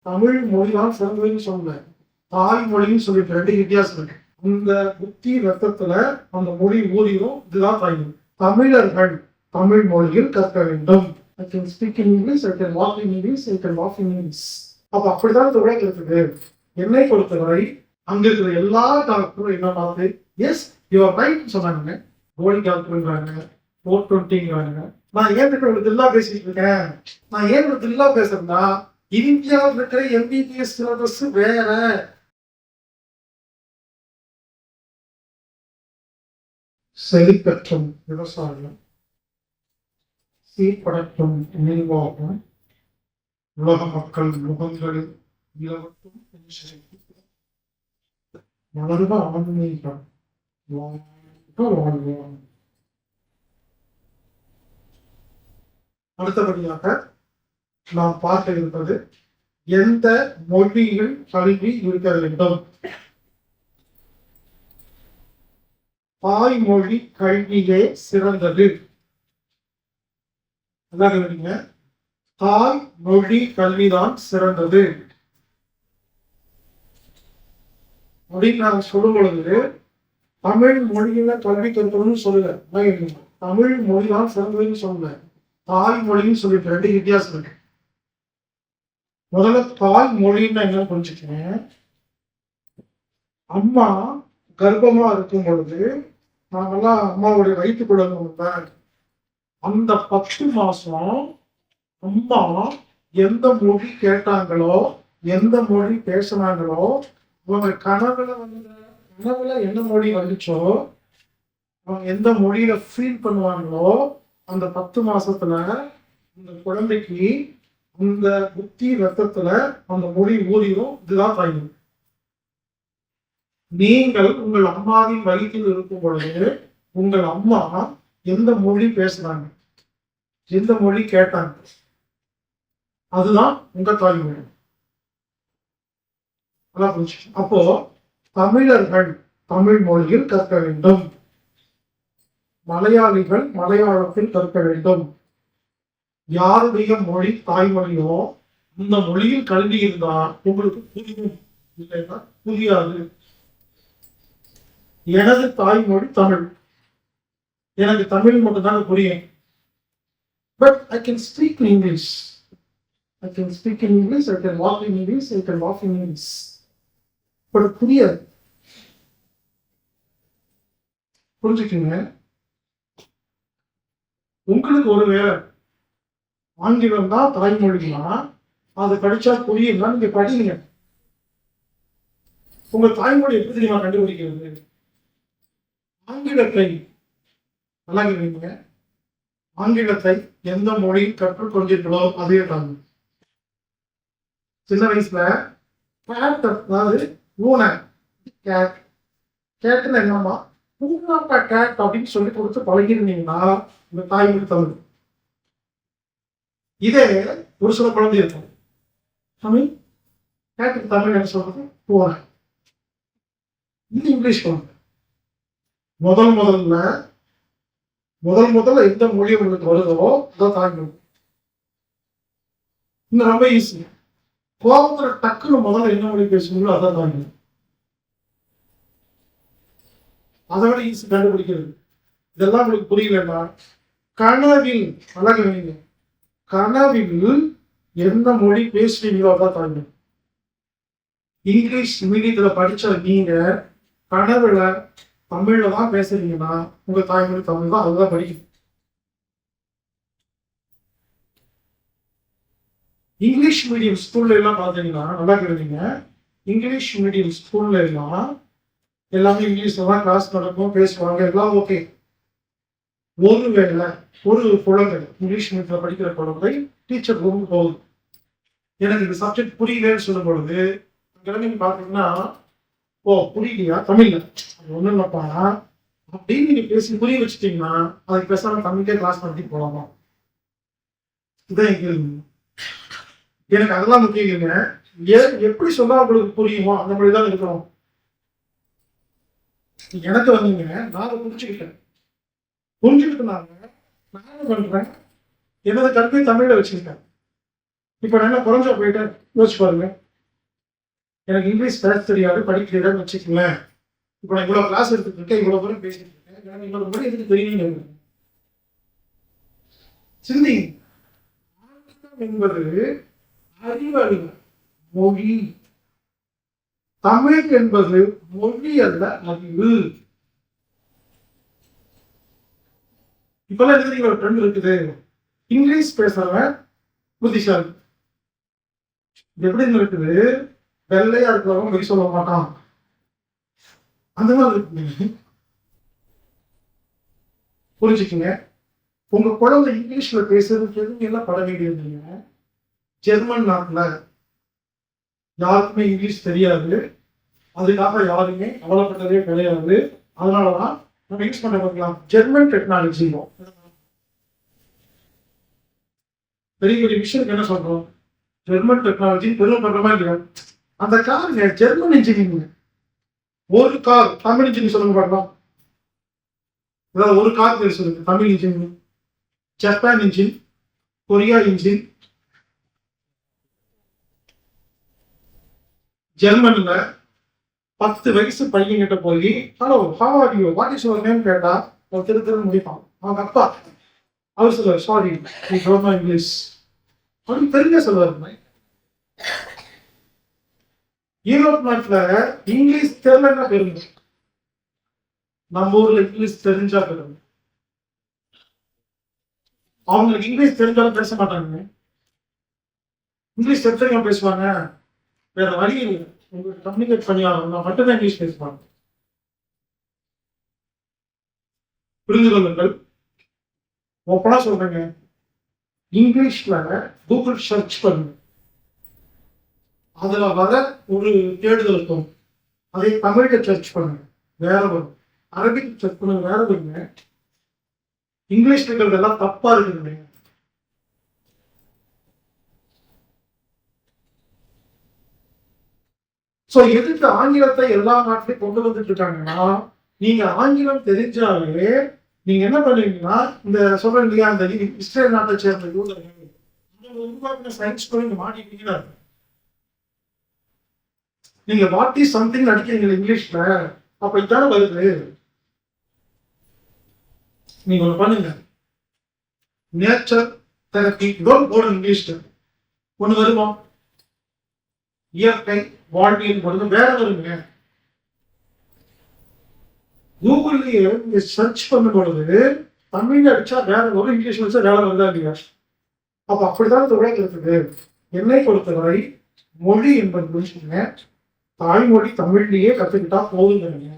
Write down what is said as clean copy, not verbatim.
தமிழ் மொழிதான் சிறந்ததுன்னு சொன்னேன். தாய்மொழின்னு சொல்லிட்டு ரெண்டு வித்தியாசம் இருக்கு. அந்த புத்தி ரத்தத்துல அந்த மொழி ஊறியும் இதுதான் தாய்மொழி. தமிழர்கள் தமிழ் மொழியில் கற்க வேண்டும். I can speak in English, I can walk in English, I can walk in English. அப்ப அப்படிதான் இந்த உலகம் இருக்குது. என்னை பொறுத்தவரை அங்க இருக்கிற எல்லா டாக்டரும் என்ன பார்த்து எஸ் யுவர் ரைட் சொன்னாங்க. கோலி டாக்டர்ங்கிறாங்க, 420ங்கிறாங்க. நான் ஏன் ஒரு தில்லா பேசிட்டு இருக்கேன்? நான் ஏன் ஒரு தில்லா பேசுறேன்னா இந்தியாவில் இருக்கிற எம்பிபிஎஸ் சிலபஸ் வேற. செழிப்பற்றும் விவசாயம், சீர்படற்றும் நிர்வாகம், உலக மக்கள் முகங்களில் இலவட்டும் மலர்ந்த ஆன்மீகம் வாழ்வோம். அடுத்தபடியாக நாம் பார்க்க இருப்பது எந்த மொழியில் கல்வி இருக்க வேண்டும். தாய்மொழி கல்வியே சிறந்தது. தாய்மொழி கல்விதான் சிறந்தது அப்படின்னு நான் சொல்லும் பொழுது தமிழ் மொழியில கல்வி கற்கணும்னு சொல்லுங்க. தமிழ் மொழிதான் சிறந்ததுன்னு சொல்லுங்க. தாய்மொழின்னு சொல்லிட்டு ரெண்டு வித்தியாசம் இருக்கு. முதல்ல தாய்மொழின்னு என்ன புரிஞ்சுக்கேன். அம்மா கர்ப்பமா இருக்கும் பொழுது நாங்கெல்லாம் அம்மாவுடைய வயிற்றுக்குள்ள அந்த 10 மாசம் அம்மா எந்த மொழி கேட்டாங்களோ, எந்த மொழி பேசினாங்களோ, அவங்க கனவுல என்ன மொழி வந்துச்சோ, அவங்க எந்த மொழியில ஃபீல் பண்ணுவாங்களோ, அந்த 10 மாசத்துல அந்த குழந்தைக்கு அந்த புத்தி ரத்தத்துல அந்த மொழி ஊறியும் இதுதான் தாய்மொழி. நீங்கள் உங்கள் அம்மாவின் வயிற்றில் இருக்கும் பொழுது உங்கள் அம்மா எந்த மொழி பேசுறாங்க, எந்த மொழி கேட்டாங்க, அதுதான் உங்க தாய்மொழி. அப்போ தமிழர்கள் தமிழ் மொழியில் கற்க வேண்டும், மலையாளிகள் மலையாளத்தில் கற்க வேண்டும். யாருடைய மொழி தாய்மொழியோ அந்த மொழியில் கல்வி இருந்தா உங்களுக்கு புரியும், இல்லைன்னா புரியாது. எனது தாய்மொழி தமிழ், எனக்கு தமிழ் மட்டும்தான் புரியும். But I can speak in English. I can speak in English, I can walk in English, I can walk in English. But புரியாது. புரிஞ்சுக்கீங்க. உங்களுக்கு ஒரு வேலை ஆங்கிலம் தான் தாய்மொழினா அது படிச்சா புரியும்னா நீங்க படிங்க. உங்க தாய்மொழி எப்படி தெரியுமா கண்டுபிடிக்கிறது? ஆங்கிலத்தை நல்லா கேட்குறீங்க. ஆங்கிலத்தை எந்த மொழியில் கற்றுக்கொண்டிருக்கிறோ அதே தான். சின்ன வயசுல கேட், அதாவது பூனை, கேட் கேட்டுல என்னம்மா பூனாப்பா கேட் அப்படின்னு சொல்லி கொடுத்து பழகிருந்தீங்கன்னா இந்த தாய்மொழி தமிழ். இதே ஒரு சில குழந்தை இருக்கும், தமிழ் கேட்டுக்கு தமிழ் என்ன சொல்றது பூனை. இது இங்கிலீஷ் குழந்தை. முதல்ல எந்த மொழி உங்களுக்கு வருதோ அதான் தாய்மொழி. இன்னும் ரொம்ப ஈஸி. கோபத்துல டக்குன்னு முதல்ல என்ன மொழி பேசுவீங்களோ அதான் தாய்மொழி. அதை விட ஈஸி கண்டுபிடிக்கிறது. இதெல்லாம் உங்களுக்கு புரியலன்னா கனவில் அழகுவீங்க. கனவில் எந்த மொழி பேசுவீங்களோ அதான் தாய்மொழி. இங்கிலீஷ் மீடியத்துல படிச்ச நீங்க கனவுல தமிழ்ல தான் பேசுறீங்கன்னா உங்க தாய்மொழி தமிழ் தான், அதுதான் படிக்கும். இங்கிலீஷ் மீடியம் ஸ்கூல்ல எல்லாம் பாத்தீங்கன்னா நல்லா கேளுங்க. இங்கிலீஷ் மீடியம் ஸ்கூல்ல எல்லாம் எல்லாமே இங்கிலீஷ்ல தான் கிளாஸ் நடக்கும், பேசுவாங்க, எல்லாம் ஓகே. ஒருவேளை ஒரு குழந்தை இங்கிலீஷ் மீடியத்துல படிக்கிற குழந்தை டீச்சர் ரூம் போகுது, எனக்கு இந்த சப்ஜெக்ட் புரியலன்னு சொல்லும் பொழுது நீங்க பாத்தீங்கன்னா ஓ புரியலையா தமிழ்ல ஒண்ணு இல்லப்பா அப்படின்னு நீங்க பேசி புரிய வச்சுட்டீங்கன்னா அதுக்கு பேசாம தமிழ்க்கே கிளாஸ் நடத்தி போலாமா? இதான் கேள்வி. எனக்கு அதெல்லாம் முக்கியங்க. எப்படி சொன்னா உங்களுக்கு புரியுமோ அந்த மாதிரிதான் இருக்கணும். எனக்கு வந்துங்க நான் அதை புரிஞ்சுக்கிட்டேனாங்க நான் என்ன பண்றேன், எனது கல்வி தமிழ்ல வச்சிருக்கேன். இப்ப நான் என்ன குறைஞ்சா போயிட்டேன் யோசிச்சு பாருங்க. எனக்கு இங்கிலீஷ் பேச தெரியாது, படிக்க தெரியாதுன்னு வச்சுக்கோங்களேன். இப்போ நான் இவ்வளவு கிளாஸ் எடுத்துட்டு இருக்கேன், இவ்வளவு பேரும் பேசிட்டு இருக்கேன், எனக்கு இவ்வளவு படி எதுக்கு தெரியும் சிந்தி என்பது அறிவு, மொழி. தமிழ் என்பது மொழி அல்ல, அறிவு. இப்பெல்லாம் எழுதி ஒரு ட்ரெண்ட் இருக்குது, இங்கிலீஷ் பேசுறவன் புத்திசாலி. எப்படி இருக்குது, வெள்ளையா இருக்கிறவங்க வெளி சொல்ல மாட்டான், அந்த மாதிரி இருக்கு. புரிஞ்சுக்குங்க. உங்க குழந்தை இங்கிலீஷ்ல பேசுறது எல்லாம் பட வேண்டியது. ஜெர்மன் நாட்டுல யாருக்குமே இங்கிலீஷ் தெரியாது, அதுக்காக யாருமே கவலைப்பட்டதே கிடையாது. அதனாலதான் நம்ம யூஸ் பண்ண பார்க்கலாம் ஜெர்மன் டெக்னாலஜி. பெரிய பெரிய விஷயம் என்ன சொல்றோம், ஜெர்மன் டெக்னாலஜி பெரும் பண்றமா இல்லையா? அந்த காருங்க ஜெர்மன் இன்ஜினியரிங். ஒரு கார் தமிழ் இன்ஜினியர் சொல்லுங்க பார்க்கலாம். ஏதாவது ஒரு கார் பேர் சொல்லுங்க Tamil engineer. Japan engine, Korea engine, ஜெர்மன்ல 10 வயசு பையன் கிட்ட போய் hello how are you what is your name கேட்டா அவன் திரு முடிப்பான். அவங்க அப்பா அவர் சொல்லுவார் சாரி நீ டோன்ட் நோ இங்கிலீஷ் அப்படின்னு தெரிஞ்ச சொல்லுவார். யூரோப் நாட்டுல இங்கிலீஷ் தெரியலன்னா பெருமை, நம்ம ஊர்ல இங்கிலீஷ் தெரிஞ்சா பெருமை. அவங்களுக்கு இங்கிலீஷ் தெரிஞ்சாலும் பேச மாட்டாங்க. இங்கிலீஷ் தெரிஞ்சவங்க பேசுவாங்க, வேற வழி இல்லை, உங்களுக்கு கம்யூனிகேட் பண்ணி ஆகணும் மட்டும்தான் இங்கிலீஷ் பேசுவாங்க. புரிந்து கொள்ளுங்கள். ஓப்பனா சொல்றேங்க, இங்கிலீஷ்ல கூகுள் சர்ச் பண்ணுங்க, அதுல வர ஒரு தேடுதல் இருக்கும். அதை தமிழ்ல சர்ச் பண்ணுங்க வேற வரும், அரபிக் சர்ச் பண்ணுங்க வேற வருங்க. இங்கிலீஷ் இருக்கிறதெல்லாம் தப்பா இருக்குங்க. சோ எதுக்கு ஆங்கிலத்தை எல்லா நாட்டிலையும் கொண்டு வந்துட்டு இருக்காங்கன்னா, நீங்க ஆங்கிலம் தெரிஞ்சாலே நீங்க என்ன பண்ணுவீங்கன்னா, இந்த சொல்றேன் இல்லையா, இந்த இஸ்ரேல் நாட்டை சேர்ந்த யூதர்கள் உருவாக்கின சயின்ஸ் கூட மாட்டிட்டீங்கன்னா, நீங்க வாட் இஸ் சம்திங் அடிக்கிறீங்க இங்கிலீஷ்ல, அப்ப இதான வருது. நீங்க ஒண்ணு பண்ணுங்க, நேச்சர் தெரப்பி போர்டு இங்கிலீஷ்ல ஒண்ணு வருமா, இயற்கை வாழ்வியல் பொழுது வேற வருங்க. கூகுள்லயே நீங்க சர்ச் பண்ணும் பொழுது தமிழ்ல அடிச்சா வேற வரும், இங்கிலீஷ் வச்சா வேற வருதா இல்லையா? அப்ப அப்படிதான் இந்த உலகம் இருக்குது. என்னை பொறுத்தவரை மொழி என்பது தாய்மொழி தமிழ்லயே கத்துக்கிட்டா போதுங்க.